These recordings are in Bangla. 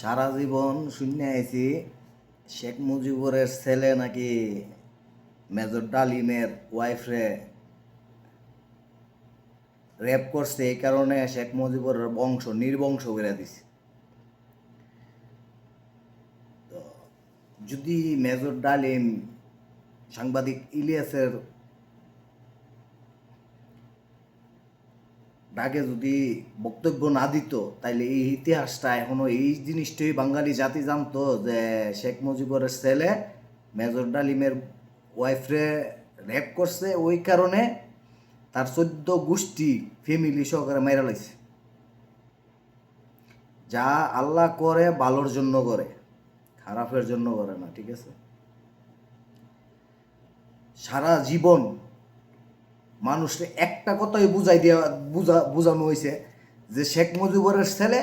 সারা জীবন শুনে আইছি শেখ মুজিবুরের ছেলে নাকি মেজর ডালিমের ওয়াইফরে রেপ করছে, এই কারণে শেখ মুজিবুরের বংশ নির্বংশ করে দিছে। তো যদি মেজর ডালিম সাংবাদিক ইলিয়াসের ডাকে যদি বক্তব্য না দিত, তাইলে এই ইতিহাসটা এখনো এই জিনিসটাই বাঙালি জাতি জানতো যে শেখ মুজিবুরের ছেলে মেজর ডালিমের ওয়াইফরে রেপ করছে, ওই কারণে তার 14 গোষ্ঠী ফ্যামিলি সহকারে মেরা লাইছে। যা আল্লাহ করে ভালোর জন্য করে, খারাপের জন্য করে না, ঠিক আছে? সারা জীবন মানুষকে একটা কথাই বুঝানো হয়েছে যে শেখ মুজিবুরের ছেলে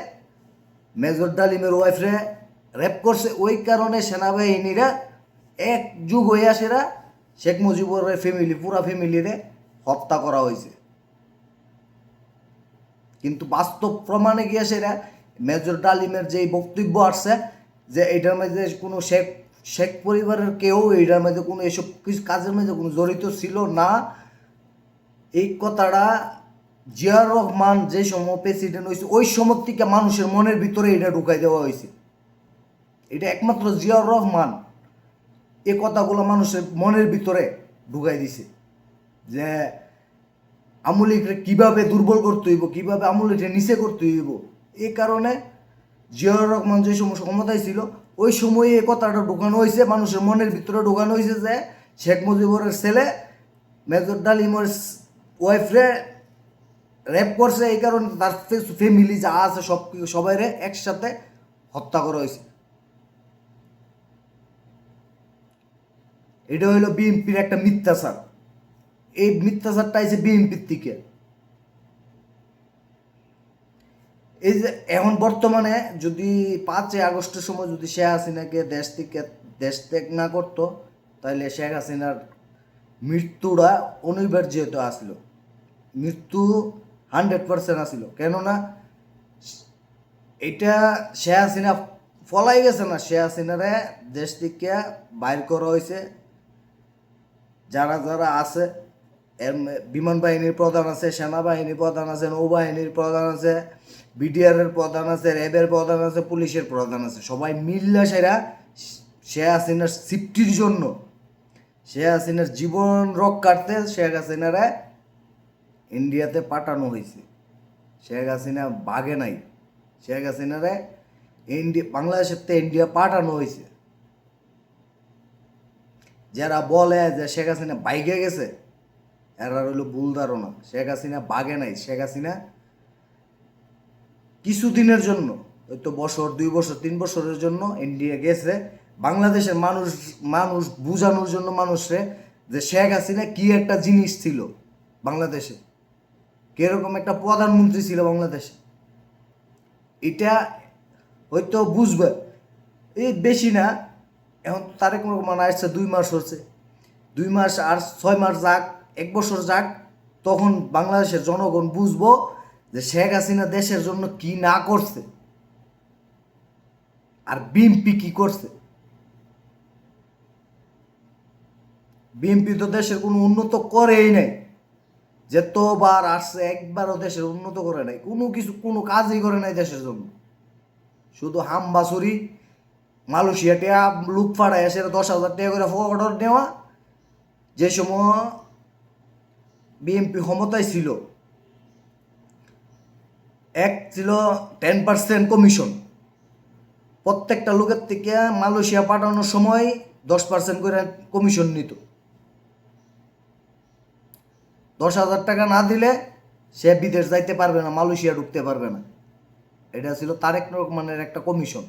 মেজর ডালিমের ওয়াইফরে রেপ করছে, ওই কারণে সেনাবাহিনীরা একযুগ হইয়া সেরা শেখ মুজিবুরের ফ্যামিলি পুরা ফ্যামিলিরে হত্যা করা হয়েছে। কিন্তু বাস্তব প্রমাণে গিয়ে সেরা মেজর ডালিমের যে বক্তব্য আসছে যে এটার মধ্যে কোনো শেখ পরিবারের কেউ এটার মধ্যে কোনো এসব কিছু কাজের মধ্যে কোনো জড়িত ছিল না, এই কথাটা জিয়াউর রহমান যে সময় প্রেসিডেন্ট হয়েছে ওই সময় থেকে মানুষের মনের ভিতরে এটা ঢুকাই দেওয়া হয়েছে। এটা একমাত্র জিয়াউর রহমান এই কথাগুলো মানুষের মনের ভিতরে ঢুকাই দিছে যে আমলিগরে কীভাবে দুর্বল করতে হইব, কীভাবে আমলিগরে নিচে করতে হইব। এই কারণে জিয়াউর রহমান যে সময় ক্ষমতায় ছিল ওই সময়ে এই কথাটা ঢুকানো হয়েছে, মানুষের মনের ভিতরে ঢুকানো হয়েছে যে শেখ মুজিবুরের ছেলে মেজর ডালিমের ওয়াইফরে রেপ করছে, এই কারণে তার ফ্যামিলি যা আছে সবাইরে একসাথে হত্যা করা হয়েছে। এটা হইল বিএনপির একটা মিথ্যাচার। এই মিথ্যাচারটা আছে বিএনপির থেকে। এই যে এখন বর্তমানে যদি 5 আগস্টের সময় যদি শেখ হাসিনাকে দেশ ত্যাগ না করতো, তাহলে শেখ হাসিনার মৃত্যুটা অনিবার্য হতে আসলো, মৃত্যু 100% আসিল। কেননা এটা শেখ হাসিনা ফলাই গেছে না, শেখ হাসিনারে দেশ থেকে বাইর করা হয়েছে। যারা যারা আছে এর বিমান বাহিনীর প্রধান আছে, সেনাবাহিনীর প্রধান আছে, নৌবাহিনীর প্রধান আছে, বিডিআরের প্রধান আছে, র্যাবের প্রধান আছে, পুলিশের প্রধান আছে, সবাই মিল্লা সেরা শেখ হাসিনার সিফটির জন্য, শেখ হাসিনার জীবন রক্ষার্থে শেখ হাসিনারে ইন্ডিয়াতে পাঠানো হয়েছে। শেখ হাসিনা বাগে নাই, শেখ হাসিনারে বাংলাদেশের থেকে ইন্ডিয়া পাঠানো হয়েছে। যারা বলে যে শেখ হাসিনা বাইকে গেছে, এরা হইল ভুল ধারণা। শেখ হাসিনা বাগে নাই, শেখ হাসিনা কিছুদিনের জন্য, হয়তো বছর 2 বছর 3 বছরের জন্য ইন্ডিয়া গেছে বাংলাদেশের মানুষ বুঝানোর জন্য মানুষরে যে শেখ হাসিনা কি একটা জিনিস ছিল বাংলাদেশে, কিরকম একটা প্রধানমন্ত্রী ছিল বাংলাদেশে। এটা হয়তো বুঝবে এই বেশি না। এখন তারেক রহমান আসছে 2 মাস হচ্ছে, 2 মাস আর 6 মাস যাক, 1 বছর যাক, তখন বাংলাদেশের জনগণ বুঝবো যে শেখ হাসিনা দেশের জন্য কি না করছে আর বিএনপি কি করছে। বিএনপি তো দেশের কোনো উন্নত করেই নাই, যতবার আসছে একবারও দেশের উন্নত করে নাই, কোনো কাজই করে নাই দেশের জন্য। শুধু হামবাসুরি মালয়েশিয়া টিয়া লুক ফাড়ায় এসে 10,000 টাকা করে অর্ডার নেওয়া। যে সময় বিএনপি ক্ষমতায় ছিল, এক ছিল 10% কমিশন, প্রত্যেকটা লোকের থেকে মালয়েশিয়া পাঠানোর সময় 10% করে কমিশন নিত। 10,000 টাকা না দিলে সে বিদেশ যাইতে পারবে না, মালয়েশিয়া ঢুকতে পারবে না। এটা ছিল তারেক রহমানের একটা কমিশন।